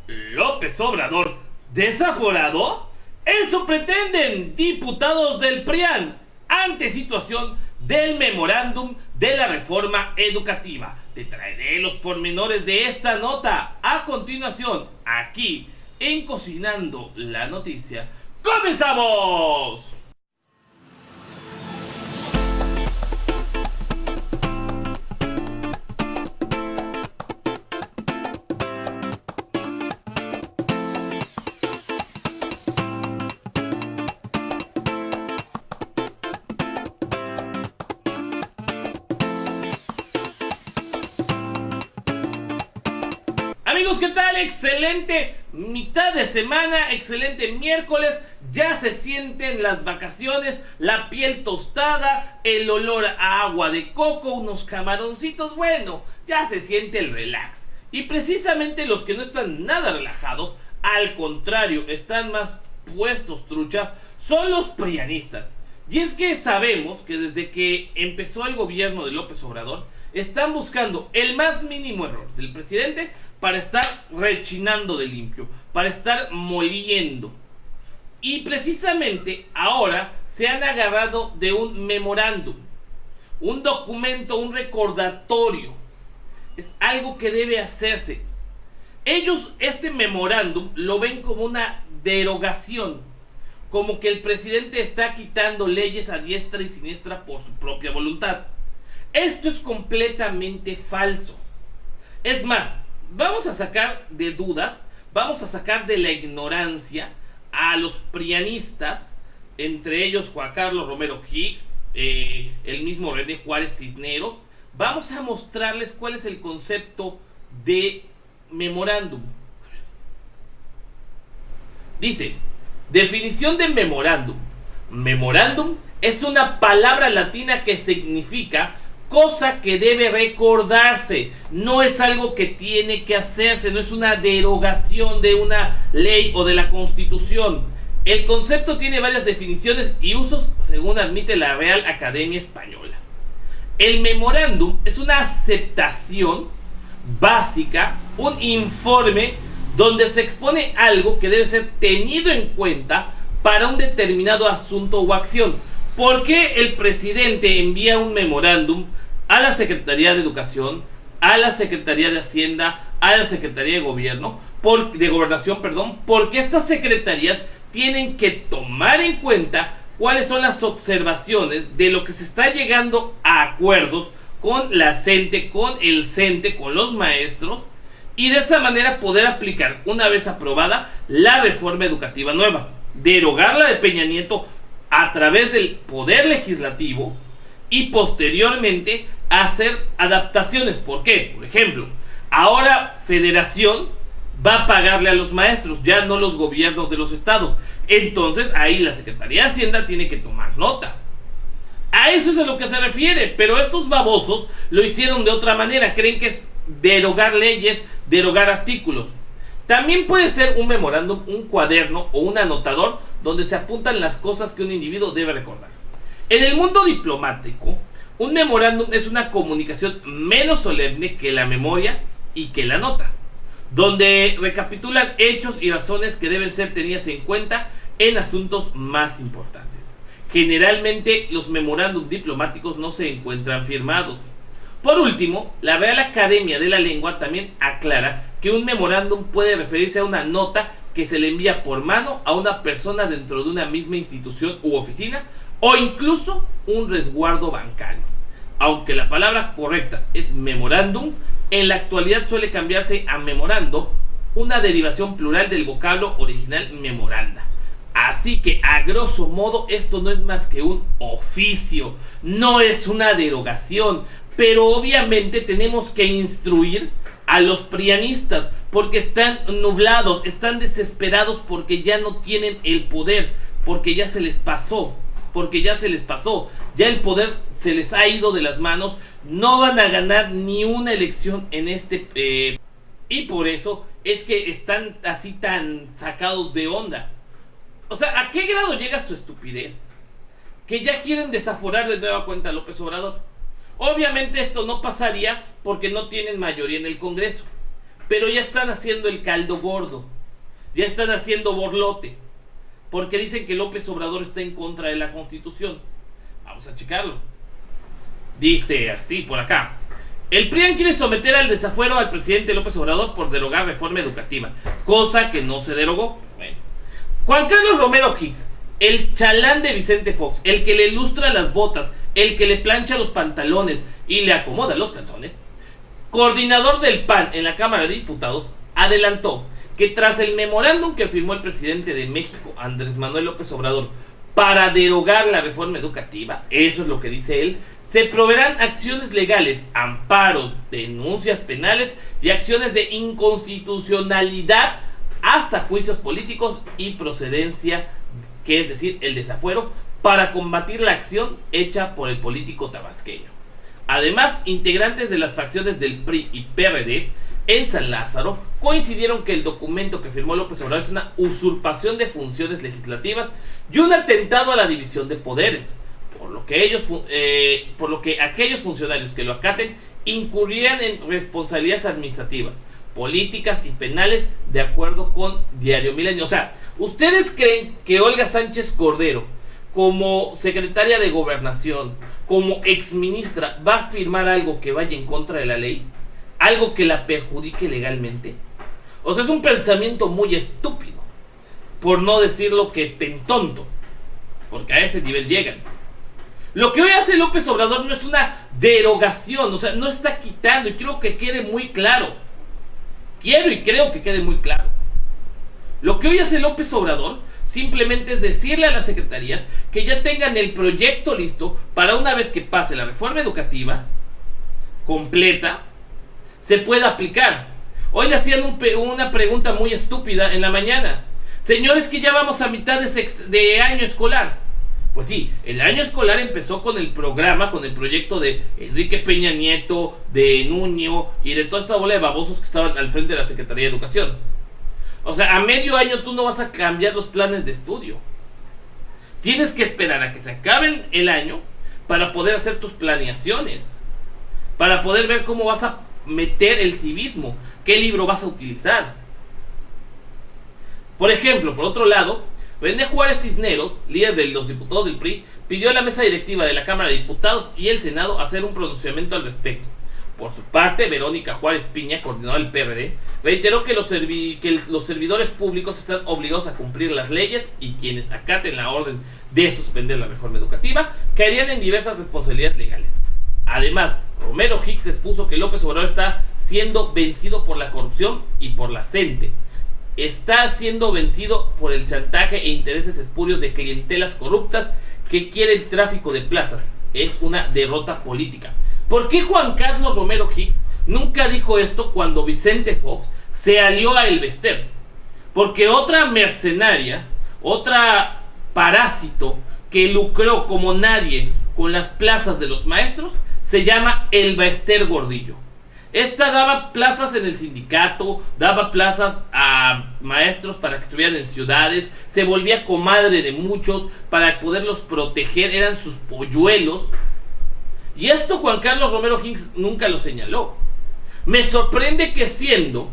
¿López Obrador desaforado? Eso pretenden diputados del PRIAN ante situación del memorándum de la reforma educativa. Te traeré los pormenores de esta nota a continuación, aquí en Cocinando la Noticia. ¡Comenzamos! Amigos, ¿qué tal? Excelente mitad de semana, excelente miércoles. Ya se sienten las vacaciones, la piel tostada, el olor a agua de coco, unos camaroncitos. Bueno, ya se siente el relax. Y precisamente los que no están nada relajados, al contrario, están más puestos trucha, son los prianistas. Y es que sabemos que desde que empezó el gobierno de López Obrador, están buscando el más mínimo error del presidente para estar rechinando de limpio, para estar moliendo. Y precisamente ahora se han agarrado de un memorándum, un documento, un recordatorio. Es algo que debe hacerse. Ellos este memorándum lo ven como una derogación, como que el presidente está quitando leyes a diestra y siniestra por su propia voluntad. Esto es completamente falso. Es más, vamos a sacar de dudas, vamos a sacar de la ignorancia a los prianistas, entre ellos Juan Carlos Romero Hicks, el mismo René Juárez Cisneros. Vamos a mostrarles cuál es el concepto de memorándum. Dice, definición de memorándum. Memorándum es una palabra latina que significa cosa que debe recordarse. No es algo que tiene que hacerse, no es una derogación de una ley o de la Constitución. El concepto tiene varias definiciones y usos según admite la Real Academia Española. El memorándum es una aceptación básica, un informe donde se expone algo que debe ser tenido en cuenta para un determinado asunto o acción. ¿Por qué el presidente envía un memorándum a la Secretaría de Educación, a la Secretaría de Hacienda, a la Secretaría de Gobierno, de Gobernación, perdón? Porque estas secretarías tienen que tomar en cuenta cuáles son las observaciones de lo que se está llegando a acuerdos con la CENTE, con el CENTE, con los maestros, y de esa manera poder aplicar, una vez aprobada, la reforma educativa nueva, derogarla de Peña Nieto a través del poder legislativo y posteriormente hacer adaptaciones. ¿Por qué? Por ejemplo, ahora Federación va a pagarle a los maestros, ya no los gobiernos de los estados. Entonces ahí la Secretaría de Hacienda tiene que tomar nota. A eso es a lo que se refiere, pero estos babosos lo hicieron de otra manera. Creen que es derogar leyes, derogar artículos. También puede ser un memorándum, un cuaderno o un anotador donde se apuntan las cosas que un individuo debe recordar. En el mundo diplomático, un memorándum es una comunicación menos solemne que la memoria y que la nota, donde recapitulan hechos y razones que deben ser tenidas en cuenta en asuntos más importantes. Generalmente los memorándum diplomáticos no se encuentran firmados. Por último, la Real Academia de la Lengua también aclara que un memorándum puede referirse a una nota que se le envía por mano a una persona dentro de una misma institución u oficina, o incluso un resguardo bancario. Aunque la palabra correcta es memorándum, en la actualidad suele cambiarse a memorando, una derivación plural del vocablo original memoranda. Así que a grosso modo esto no es más que un oficio, no es una derogación, pero obviamente tenemos que instruir a los prianistas porque están nublados, están desesperados porque ya no tienen el poder, porque ya se les pasó, ya el poder se les ha ido de las manos, no van a ganar ni una elección en y por eso es que están así tan sacados de onda. O sea, ¿a qué grado llega su estupidez? Que ya quieren desaforar de nueva cuenta a López Obrador. Obviamente esto no pasaría porque no tienen mayoría en el Congreso. pero ya están haciendo el caldo gordo, ya están haciendo borlote, porque dicen que López Obrador está en contra de la Constitución. Vamos a checarlo. Dice así por acá: el PRI quiere someter al desafuero al presidente López Obrador por derogar reforma educativa, cosa que no se derogó. Bueno. Juan Carlos Romero Hicks, el chalán de Vicente Fox, el que le lustra las botas, el que le plancha los pantalones y le acomoda los calzones, coordinador del PAN en la Cámara de Diputados, adelantó que tras el memorándum que firmó el presidente de México, Andrés Manuel López Obrador, para derogar la reforma educativa, eso es lo que dice él, se proveerán acciones legales, amparos, denuncias penales y acciones de inconstitucionalidad hasta juicios políticos y procedencia, que es decir, el desafuero, para combatir la acción hecha por el político tabasqueño. Además, integrantes de las facciones del PRI y PRD en San Lázaro coincidieron que el documento que firmó López Obrador es una usurpación de funciones legislativas y un atentado a la división de poderes, por lo que aquellos funcionarios que lo acaten incurrirán en responsabilidades administrativas, políticas y penales, de acuerdo con Diario Milenio. O sea, ¿ustedes creen que Olga Sánchez Cordero, como secretaria de Gobernación, como exministra, va a firmar algo que vaya en contra de la ley? ¿Algo que la perjudique legalmente? O sea, es un pensamiento muy estúpido, por no decirlo que pentonto, porque a ese nivel llegan. Lo que hoy hace López Obrador no es una derogación, o sea, no está quitando, y quiero que quede muy claro. Creo que quede muy claro. Lo que hoy hace López Obrador simplemente es decirle a las secretarías que ya tengan el proyecto listo para una vez que pase la reforma educativa completa, se pueda aplicar. Hoy le hacían una pregunta muy estúpida en la mañana: señores, que ya vamos a mitad de año escolar. Pues sí, el año escolar empezó con el programa, con el proyecto de Enrique Peña Nieto, de Nuño y de toda esta bola de babosos que estaban al frente de la Secretaría de Educación. O sea, a medio año tú no vas a cambiar los planes de estudio. Tienes que esperar a que se acaben el año para poder hacer tus planeaciones, para poder ver cómo vas a meter el civismo, qué libro vas a utilizar. Por ejemplo, por otro lado, René Juárez Cisneros, líder de los diputados del PRI, pidió a la mesa directiva de la Cámara de Diputados y el Senado hacer un pronunciamiento al respecto. Por su parte, Verónica Juárez Piña, coordinadora del PRD, reiteró que los servidores públicos están obligados a cumplir las leyes y quienes acaten la orden de suspender la reforma educativa caerían en diversas responsabilidades legales. Además, Romero Hicks expuso que López Obrador está siendo vencido por la corrupción y por la gente. Está siendo vencido por el chantaje e intereses espurios de clientelas corruptas que quieren tráfico de plazas. Es una derrota política. ¿Por qué Juan Carlos Romero Hicks nunca dijo esto cuando Vicente Fox se alió a Elvester? Porque otra mercenaria, otra parásito que lucró como nadie con las plazas de los maestros, se llama Elvester Gordillo. Esta daba plazas en el sindicato, daba plazas a maestros para que estuvieran en ciudades, se volvía comadre de muchos para poderlos proteger, eran sus polluelos. Y esto Juan Carlos Romero Hicks nunca lo señaló. Me sorprende que siendo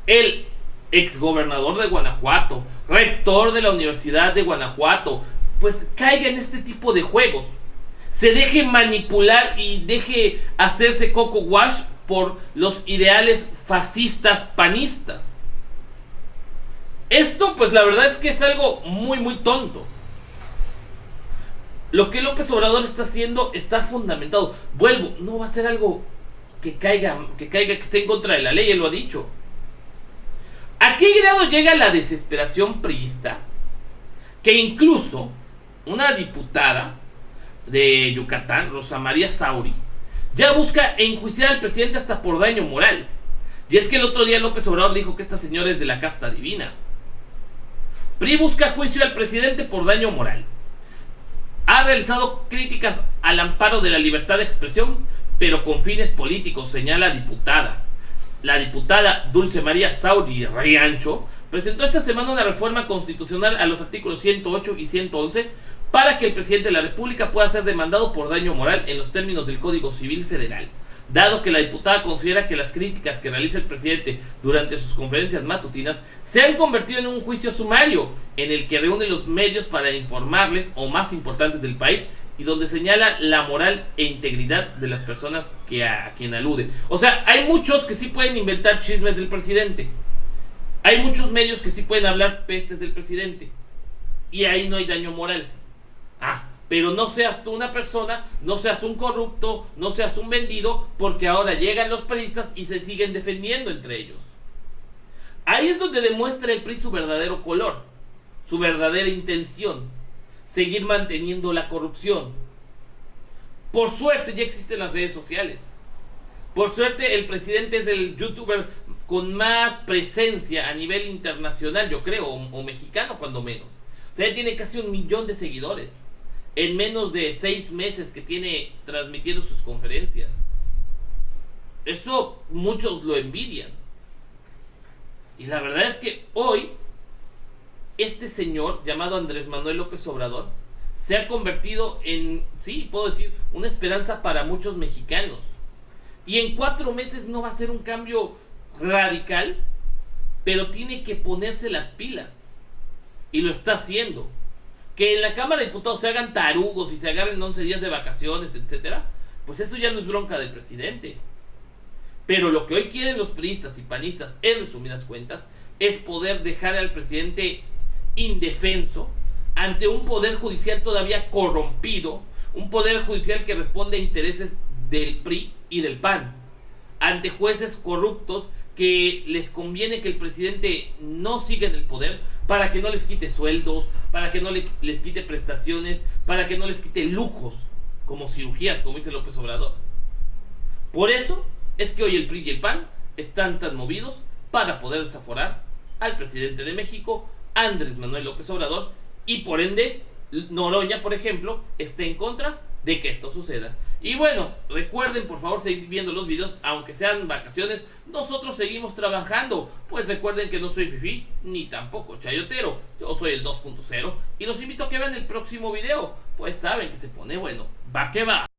el exgobernador de Guanajuato, rector de la Universidad de Guanajuato, pues caiga en este tipo de juegos, se deje manipular y deje hacerse coco wash por los ideales fascistas panistas. Esto pues la verdad es que es algo muy muy tonto. Lo que López Obrador está haciendo está fundamentado. Vuelvo, no va a ser algo que caiga, que esté en contra de la ley, él lo ha dicho. ¿A qué grado llega la desesperación priista? Que incluso una diputada de Yucatán, Rosa María Sauri, ya busca enjuiciar al presidente hasta por daño moral. Y es que el otro día López Obrador dijo que esta señora es de la casta divina. PRI busca juicio al presidente por daño moral. Ha realizado críticas al amparo de la libertad de expresión, pero con fines políticos, señala diputada. La diputada Dulce María Sauri Riancho presentó esta semana una reforma constitucional a los artículos 108 y 111 para que el presidente de la República pueda ser demandado por daño moral en los términos del Código Civil Federal. dado que la diputada considera que las críticas que realiza el presidente durante sus conferencias matutinas se han convertido en un juicio sumario, en el que reúne los medios para informarles o más importantes del país y donde señala la moral e integridad de las personas a quien alude. O sea, hay muchos que sí pueden inventar chismes del presidente. Hay muchos medios que sí pueden hablar pestes del presidente. Y ahí no hay daño moral. Pero no seas tú una persona, no seas un corrupto, no seas un vendido, porque ahora llegan los priistas y se siguen defendiendo entre ellos. Ahí es donde demuestra el PRI su verdadero color, su verdadera intención: seguir manteniendo la corrupción. Por suerte ya existen las redes sociales. Por suerte el presidente es el youtuber con más presencia a nivel internacional, yo creo, o mexicano cuando menos. O sea, ya tiene casi 1 millón de seguidores en menos de 6 meses que tiene transmitiendo sus conferencias. Eso muchos lo envidian. Y la verdad es que hoy este señor llamado Andrés Manuel López Obrador se ha convertido en, sí, puedo decir, una esperanza para muchos mexicanos. Y en 4 meses no va a ser un cambio radical, pero tiene que ponerse las pilas. Y lo está haciendo. Que en la Cámara de Diputados se hagan tarugos y se agarren 11 días de vacaciones, etcétera, pues eso ya no es bronca del presidente. Pero lo que hoy quieren los priistas y panistas, en resumidas cuentas, es poder dejar al presidente indefenso ante un poder judicial todavía corrompido, un poder judicial que responde a intereses del PRI y del PAN, ante jueces corruptos que les conviene que el presidente no siga en el poder para que no les quite sueldos, para que no les quite prestaciones, para que no les quite lujos como cirugías, como dice López Obrador. Por eso es que hoy el PRI y el PAN están tan movidos para poder desaforar al presidente de México, Andrés Manuel López Obrador, y por ende Noroña, por ejemplo, está en contra de que esto suceda. Y bueno, recuerden por favor seguir viendo los videos, aunque sean vacaciones, nosotros seguimos trabajando. Pues recuerden que no soy fifí, ni tampoco chayotero, yo soy el 2.0 y los invito a que vean el próximo video, pues saben que se pone bueno. Va que va.